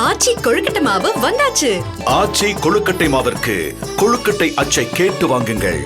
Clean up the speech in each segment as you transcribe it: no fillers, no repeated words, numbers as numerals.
ஆச்சி கொழுக்கட்டை மாவு வந்தாச்சு. ஆச்சி கொழுக்கட்டை மாவிற்கு கொழுக்கட்டை அச்சை கேட்டு வாங்குங்கள்.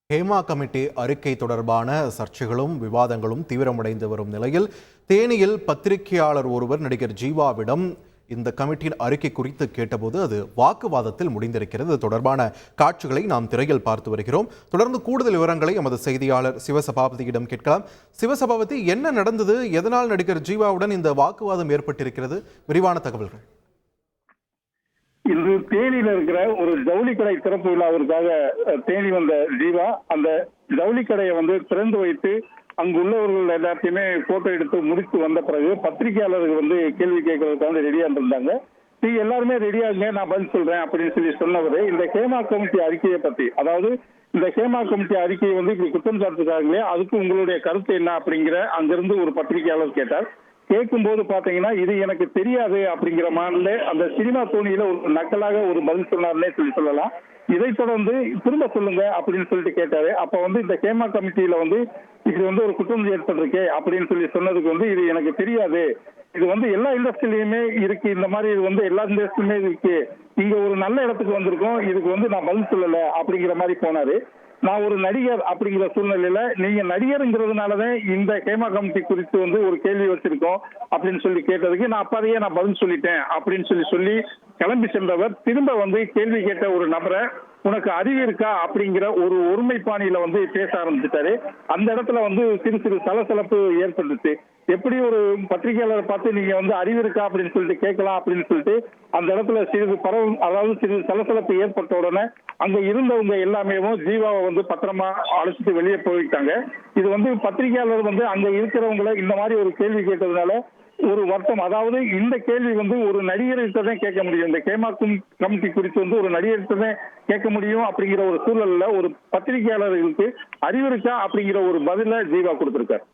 ஹேமா கமிட்டி அறிக்கை தொடர்பான சர்ச்சைகளும் விவாதங்களும் தீவிரமடைந்து வரும் நிலையில் தேனியில் பத்திரிகையாளர் ஒருவர் நடிகர் ஜீவாவிடம் இந்த கமிட்டியின் அறிக்கை குறித்து கேட்டபோது அது வாக்குவாதத்தில் முடிந்திருக்கிறது. இது தொடர்பான காட்சிகளை நாம் திரையில் பார்த்து வருகிறோம். தொடர்ந்து கூடுதல் விவரங்களை எமது செய்தியாளர் சிவசபாபதியிடம் கேட்கலாம். சிவசபாபதி, என்ன நடந்தது? எதனால் நடிகர் ஜீவாவுடன் இந்த வாக்குவாதம் ஏற்பட்டிருக்கிறது? விரிவான தகவல்கள். இன்று தேனியில இருக்கிற ஒரு ஜவுளி கடை திறப்பு விழாவிற்காக தேனி வந்த ஜீவா அந்த ஜவுளி கடையை திறந்து வைத்து அங்கு உள்ளவர்கள் எல்லாத்தையுமே போட்டோ எடுத்து முடித்து வந்த பிறகு பத்திரிகையாளர்கள் கேள்வி கேட்கறதுக்காக ரெடியா இருந்தாங்க. நீங்க எல்லாருமே ரெடியாகுங்க, நான் பதில் சொல்றேன் அப்படின்னு சொன்னவரு இந்த ஹேமா கமிட்டி அறிக்கையை பத்தி, அதாவது இந்த ஹேமா கமிட்டி அறிக்கையை இப்படி குற்றம் சாட்டுறாங்களே, அதுக்கு உங்களுடைய கருத்து என்ன அப்படிங்கிற அங்கிருந்து ஒரு பத்திரிகையாளர் கேட்டார். கேட்கும்போது பாத்தீங்கன்னா இது எனக்கு தெரியாது அப்படிங்கிற மாதிரி அந்த சினிமா தோணியில ஒரு நக்கலாக ஒரு பதில் சொன்னார்னே சொல்லலாம். இதை தொடர்ந்து திரும்ப சொல்லுங்க அப்படின்னு சொல்லிட்டு கேட்டாரு. அப்ப இந்த ஹேமா கமிட்டியில இது ஒரு குற்றம் ஏற்பட்டிருக்கு அப்படின்னு சொன்னதுக்கு இது எனக்கு தெரியாது, இது எல்லா இண்டஸ்ட்ரியிலுமே இருக்கு, இந்த மாதிரி இது எல்லா இண்டஸ்ட்ரியுமே இருக்கு, இங்க ஒரு நல்ல இடத்துக்கு வந்திருக்கோம், இதுக்கு நான் பதில் சொல்லல அப்படிங்கிற மாதிரி போனாரு. நான் ஒரு நடிகர் அப்படிங்கிற சூழ்நிலையில நீங்க நடிகருங்கிறதுனாலதான் இந்த ஹேமா கமிட்டி குறித்து ஒரு கேள்வி வச்சிருக்கோம் அப்படின்னு கேட்டதுக்கு நான் அப்பதையே நான் பதில் சொல்லிட்டேன் அப்படின்னு சொல்லி கிளம்பி சென்றவர் திரும்ப கேள்வி கேட்ட ஒரு நபரை உனக்கு அறிவு இருக்கா அப்படிங்கிற ஒரு ஒருமைப்பாணியில பேச ஆரம்பிச்சுட்டாரு. அந்த இடத்துல சிறு சிறு சலசலப்பு ஏற்பட்டுச்சு. எப்படி ஒரு பத்திரிகையாளரை பார்த்து நீங்க அறிவு இருக்கா அப்படின்னு சொல்லிட்டு கேட்கலாம் அப்படின்னு சொல்லிட்டு அந்த இடத்துல சிறிது சிறிது சலசலப்பு ஏற்பட்ட உடனே அங்க இருந்தவங்க எல்லாமே ஜீவாவை பத்திரமா அழைச்சிட்டு வெளியே போயிட்டாங்க. இது பத்திரிகையாளர் அங்க இருக்கிறவங்களை இந்த மாதிரி ஒரு கேள்வி கேட்டதுனால ஒரு வருத்தம், அதாவது இந்த கேள்வி ஒரு நடிகர்கிட்ட தான் கேட்க முடியும், இந்த ஹேமா கமிட்டி குறித்து ஒரு நடிகர்கிட்ட தான் கேட்க முடியும் அப்படிங்கிற ஒரு சூழல்ல ஒரு பத்திரிகையாளர்களுக்கு அறிவு இருக்கா அப்படிங்கிற ஒரு பதில ஜீவா கொடுத்திருக்காரு.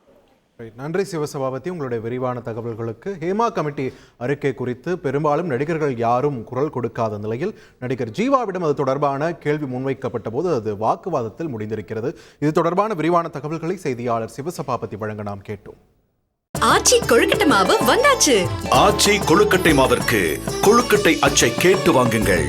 நன்றி சிவசபாபதி, உங்களுடைய விரிவான தகவல்களுக்கு. ஹேமா கமிட்டி அறிக்கை குறித்து பெரும்பாலும் நடிகர்கள் யாரும் குரல் கொடுக்காத நிலையில் நடிகர் ஜீவாவிடம் அது தொடர்பான கேள்வி முன்வைக்கப்பட்ட போது அது வாக்குவாதத்தில் முடிந்திருக்கிறது. இது தொடர்பான விரிவான தகவல்களை செய்தியாளர் சிவசபாபதி வழங்க நாம் கேட்டோம். ஆச்சி கொழுக்கட்டை மாவு வந்தாச்சு. ஆச்சி கொழுக்கட்டை மாவிற்கு கொழுக்கட்டை அச்சை கேட்டு வாங்குங்கள்.